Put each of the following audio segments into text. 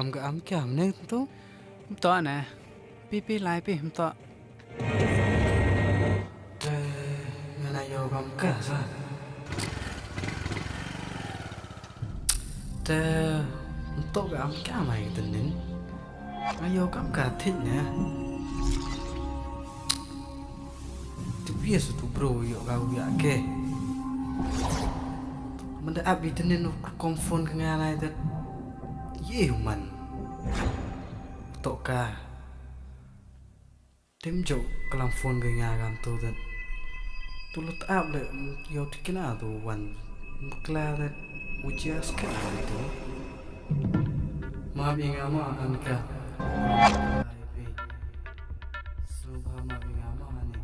cầm cái ấm kèm nên tốt tọa nè pi lại pi tọa ngày này vô cầm cả rồi tốt cái ấm cả mày tình nín ngày vô cầm cả thịt nè tu biasa tu bro yo kau ya ke menda abi tenen konfon ke nganai tet ye man to ka tim jo kalam phone ke ngagam tu tet tu lut ab le yo tikina tu wan kla tet ujias ke tu ma bi ngama anka subha ma bi ngama ani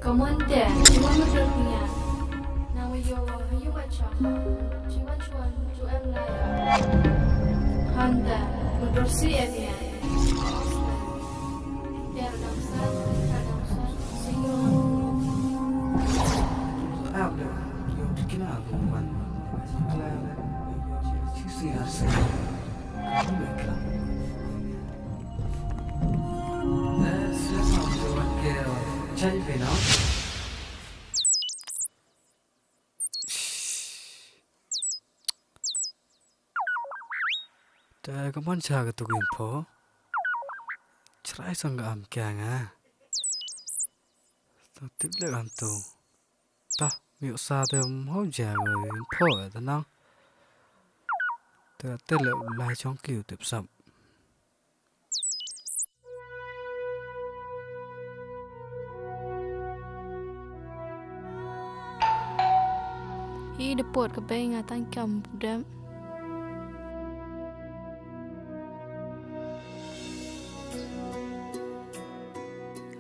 Komanda, cuman berdua. Nama yo, hayu baca. Cuman tu em laya. Handa, berdorsi ya. Biar damsa, singung. Ada, yo dikira aku man. Kelala, sisi asal. Kamu baiklah. Siapa buat kau cari pena? Dah kapan cakap tu info? Cerai sangat am kian ah. Tapi lek am tu. Tah, miu sa tu mau jaga info tu nang. Tapi lek lai chong kiu tip sap. I depot ke benga tangkam dam.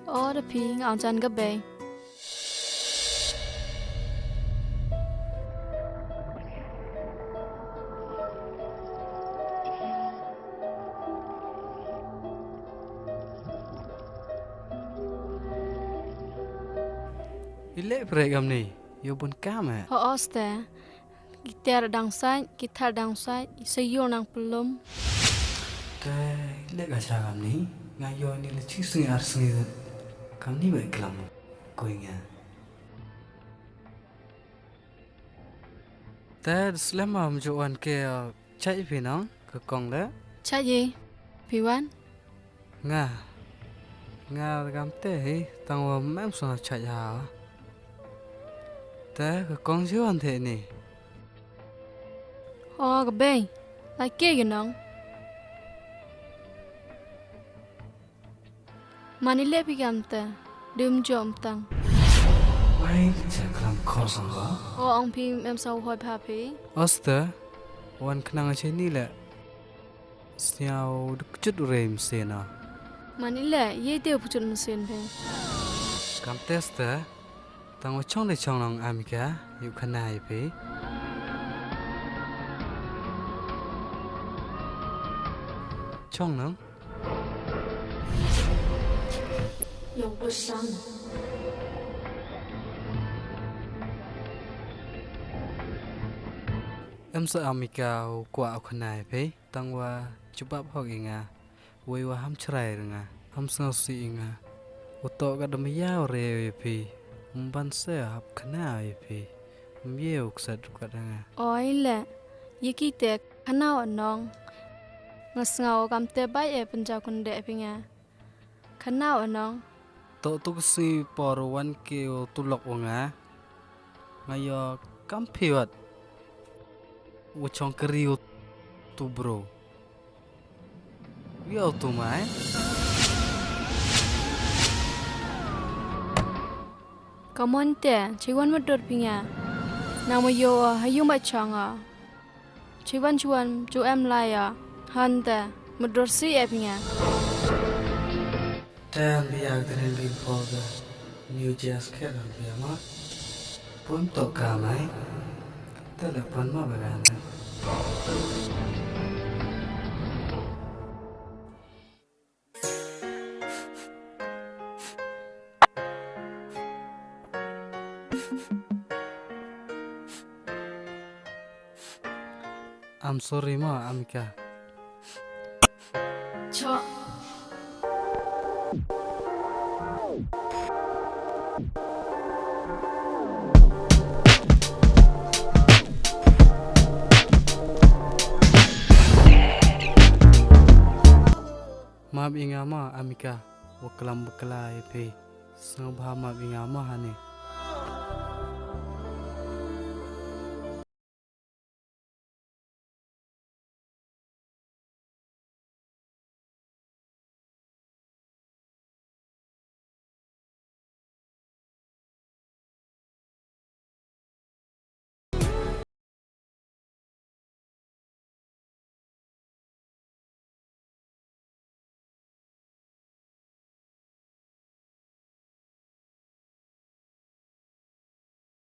Oh, the ping on jan ke beng. Ilek program ni, yo pun kam ah. Oh, oste. Gitar dang sai, sayur nang pelum. Ilek cakap ni, ngayo ni le sisi asal. Kamu ni baiklah, kau ingat. Tapi selama menjual ke cai pinang ke kong le. Cha gì? Piwan? Nga kam teh tangwa mem so cai ha. Te ke kong juan thế ni. Oh, ke beng. Lai ke you nong. Manile pigam te. Dum jom tang. Wai cakap kau sangka. Oh, ong pi em sau hoi pa pi. Osta, wan kenang aja ni le. Siau dekat rem sena. Manile ye deu pucut mesin pe. Kam testa, tang wacong le chong nang Amerika, yuk kenai pe. Chong nang. Yung besang. Em sợ Amerika qua kenai pe. Tang wa cuba hok inga. Wei wa ham cerai renga. Ham sengosi inga. Utok ka demi yau re pe. Mban se hap kenai pe. Mieu ksat kat renga. Oi le. Ye ki te kanao nong. Ngasngau kam te bai e penjau kunde pinga. Kanao nong. Tok tu si porwan ke tulok wanga. Ngayo kampiwat. Wacong keriut tu bro. Yo tu mai. Kamon te chiwan medot pinga. Nama yo hayu bachanga. Chiwan chuan chu em laya. Handa medot si e pinga. Dan biar dengan ripoda New Jazz Keran biar mak pun tok kamai telepon mak beranda. I'm sorry ma Amika. Chah. Maaf inga ma Amika. Wakalam bakala pe. Sangba maaf inga ma hane.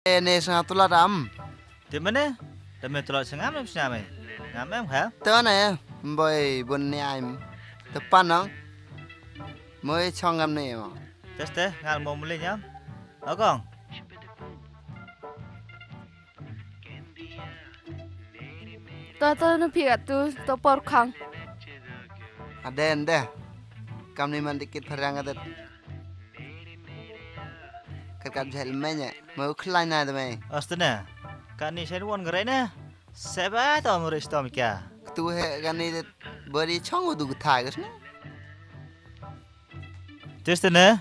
Nè sang tu la ram. Di mana? Demi tolak sengam ni mesti amai. Ngamai am hal. Tớ này boy bun ni ai. Tớ pan nong. Mới chong ngam này mà. Tes teh ngal mau mulai nyam. Okong. Tata nu piat tu topor khang. Aden deh. Kam ni man dikit perang adat. Kat jahil mainnya. Mau kelai na demi. Astana. Kan ni saya wan gerai na. Seba tahu murid stom kia. Tu he kan ni beri chong udu gutai kes na. Tes teh na.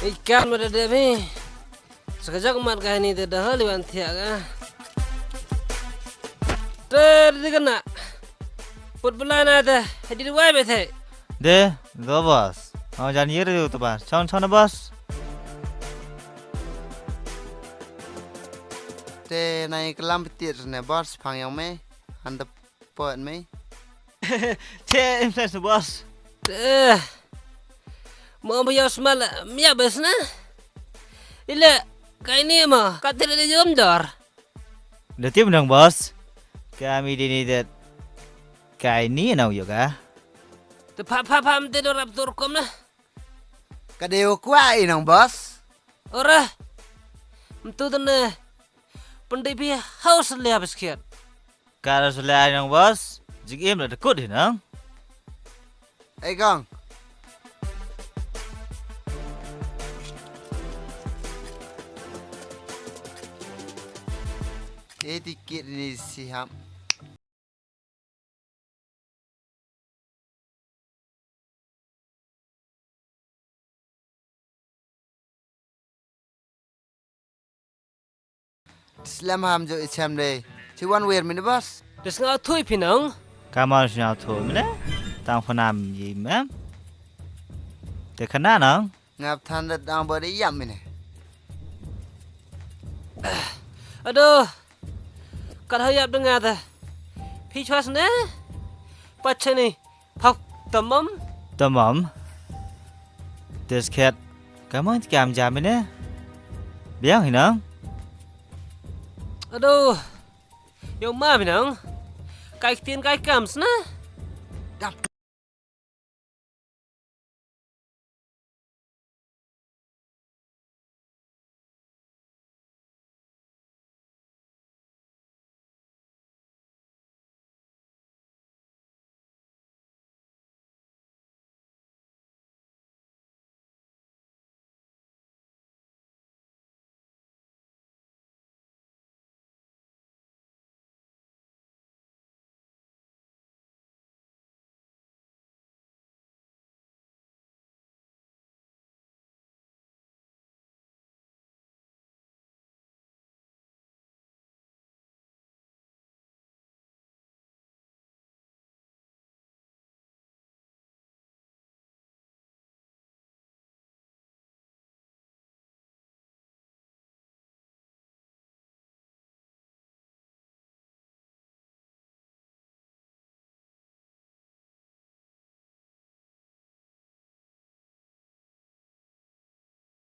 Ikan pada demi. Sekejap mat kah ini dah haliwan tiak ah. Terdi kena. Put belana dah. Hadir wai bethe. Deh, dua bos. Mau jangan yeri tu bos. Chon bos. Te nai kelam petir ne bos phang yang me. Anda pot me. Cek imses bos. Mau bayar semal miya bes na. Ila kau ini mah kata dia jom dor. Letih menang bos. Kami di ni det. Kai ni nau yoga. Tu pam tidur rap turkom na. Kadeo kuai nong bos. Ora. Mtu tu na. Pandai pi haus lihat sekian. Kalau sudah nang bos. Jika im dah dekut ni nang. Gong. Dikit ni siap. Islam ham jo icham le. Ciwan wer min bos. Des ngau thui pinang. Kamu sudah tahu mana? Tang penam yim em. Dekana nang. Ngap than dat dang beri yam min. Aduh. Kau hayap dengar dah. Pichwas na. Pacha ni. Pak tamam. Tamam. Desket. Kamu ini kam jam ini. Biang ni nang. Aduh. Yang ma pinang. Kai tin kai kams na. Gam